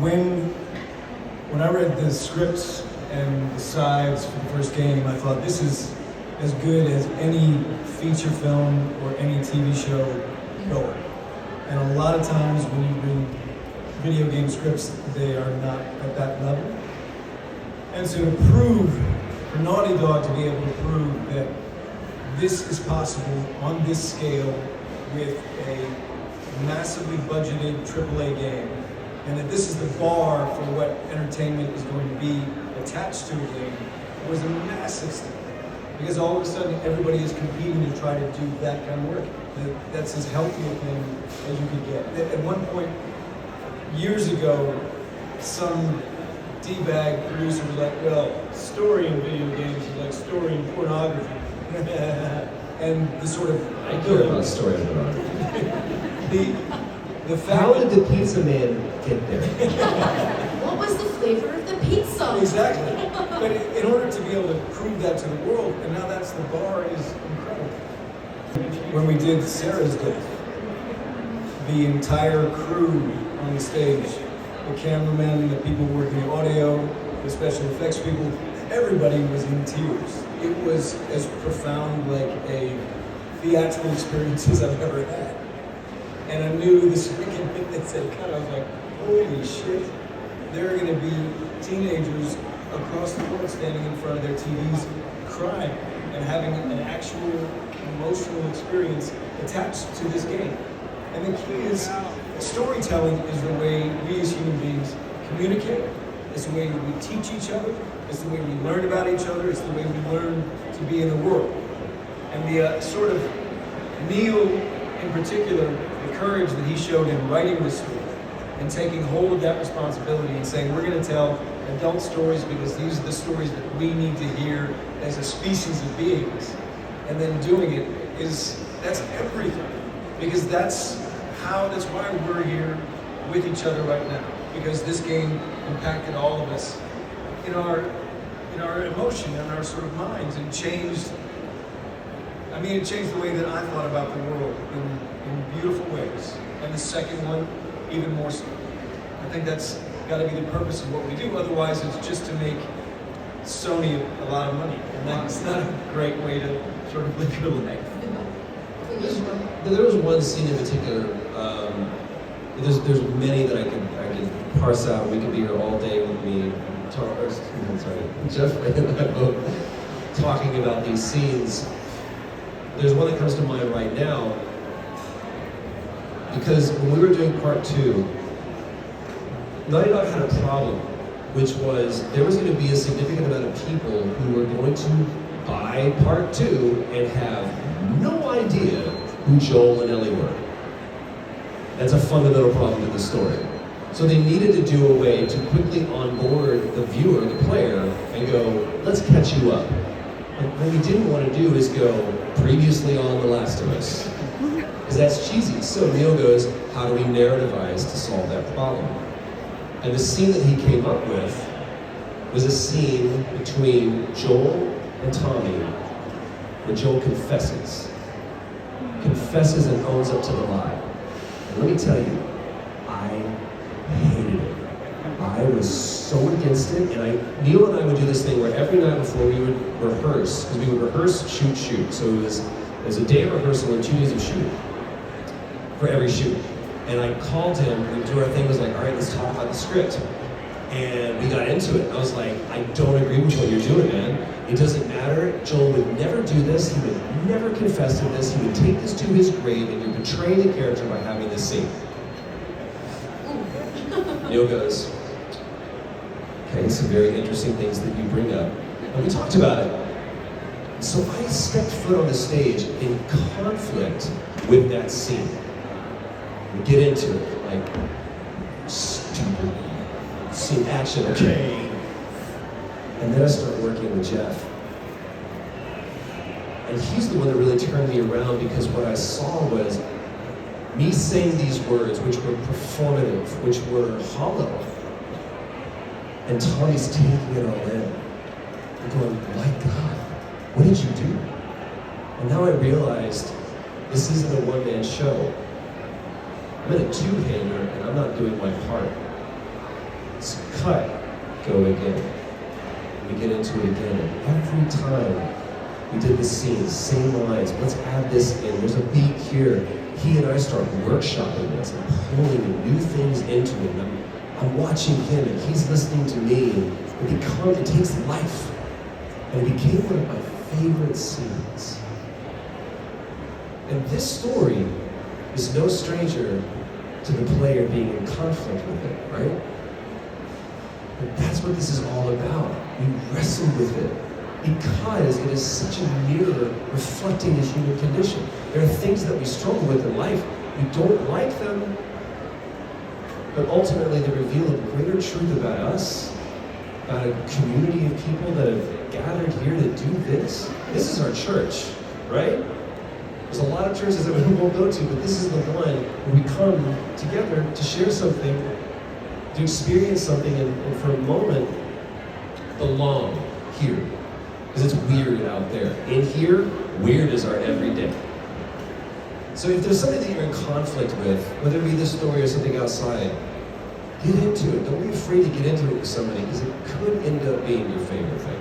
When I read the scripts and the sides for the first game, I thought this is as good as any feature film or any TV show going. And a lot of times when you read video game scripts, they are not at that level. And so to prove, for Naughty Dog to be able to prove that this is possible on this scale with a massively budgeted AAA game, and that this is the bar for what entertainment is going to be attached to a game, was a massive step. Because all of a sudden, everybody is competing to try to do that kind of work. That's as healthy a thing as you could get. At one point, years ago, some D-bag producer was like, well, story in video games is like story in pornography. And the sort of... I care about story in pornography. The fact How did the pizza man get there? What was the flavor of the pizza? Exactly. But in order to be able to prove that to the world, and now that's the bar, is incredible. When we did Sarah's death, the entire crew on the stage, the cameramen, the people working the audio, the special effects people, everybody was in tears. It was as profound like a theatrical experience as I've ever had. And I knew the second bit that said cut, I was like, holy shit. There are going to be teenagers across the world standing in front of their TVs crying and having an actual emotional experience attached to this game. And the key is, storytelling is the way we as human beings communicate. It's the way we teach each other. It's the way we learn about each other. It's the way we learn to be in the world. And the sort of Neil in particular, the courage that he showed in writing this story and taking hold of that responsibility and saying, we're going to tell adult stories because these are the stories that we need to hear as a species of beings. And then doing it that's everything. Because that's why we're here with each other right now. Because this game impacted all of us in our emotion and our sort of minds, and changed the way that I thought about the world in beautiful ways. And the second one, even more so. I think that's got to be the purpose of what we do. Otherwise, it's just to make Sony a lot of money. And that's not a great way to sort of live your life. There was one scene in particular. There's many that I could parse out. We could be here all day with me, Jeffrey and I both talking about these scenes. There's one that comes to mind right now, because when we were doing part 2, Naughty Dog had a problem, which was there was going to be a significant amount of people who were going to buy part 2 and have no idea who Joel and Ellie were. That's a fundamental problem to the story. So they needed to do a way to quickly onboard the viewer, the player, and go, let's catch you up. And what we didn't want to do is go previously on The Last of Us, because that's cheesy. So Neil goes, how do we narrativize to solve that problem? And the scene that he came up with was a scene between Joel and Tommy, where Joel confesses and owns up to the lie. And let me tell you, I hated it. I was so against it, and Neil and I would do this thing where every night before we would rehearse, because we would rehearse, shoot. So it was a day of rehearsal and 2 days of shoot for every shoot. And I called him, we'd do our thing, was like, all right, let's talk about the script. And we got into it. I was like, I don't agree with what you're doing, man. It doesn't matter. Joel would never do this. He would never confess to this. He would take this to his grave, and you're betraying the character by having this scene. Neil goes, okay, some very interesting things that you bring up. And we talked about it. So I stepped foot on the stage in conflict with that scene. We get into it, like, stupid scene action, okay. And then I start working with Jeff. And he's the one that really turned me around, because what I saw was me saying these words, which were performative, which were hollow. And Tommy's taking it all in. And going, my God, what did you do? And now I realized this isn't a one-man show. I'm in a two-hander, and I'm not doing my part. cut, go again. We get into it again. And every time we did the scenes, same lines, let's add this in. There's a beat here. He and I start workshopping this and pulling new things into it. And I'm watching him and he's listening to me. And it takes life. And it became one of my favorite scenes. And this story is no stranger to the player being in conflict with it, right? But that's what this is all about. We wrestle with it because it is such a mirror reflecting the human condition. There are things that we struggle with in life. We don't like them, but ultimately they reveal a greater truth about us, about a community of people that have gathered here to do this. This is our church, right? There's a lot of churches that we won't go to, but this is the one where we come together to share something, to experience something, and for a moment, belong here. Because it's weird out there. In here, weird is our everyday. So if there's something that you're in conflict with, whether it be this story or something outside, get into it. Don't be afraid to get into it with somebody, because it could end up being your favorite thing.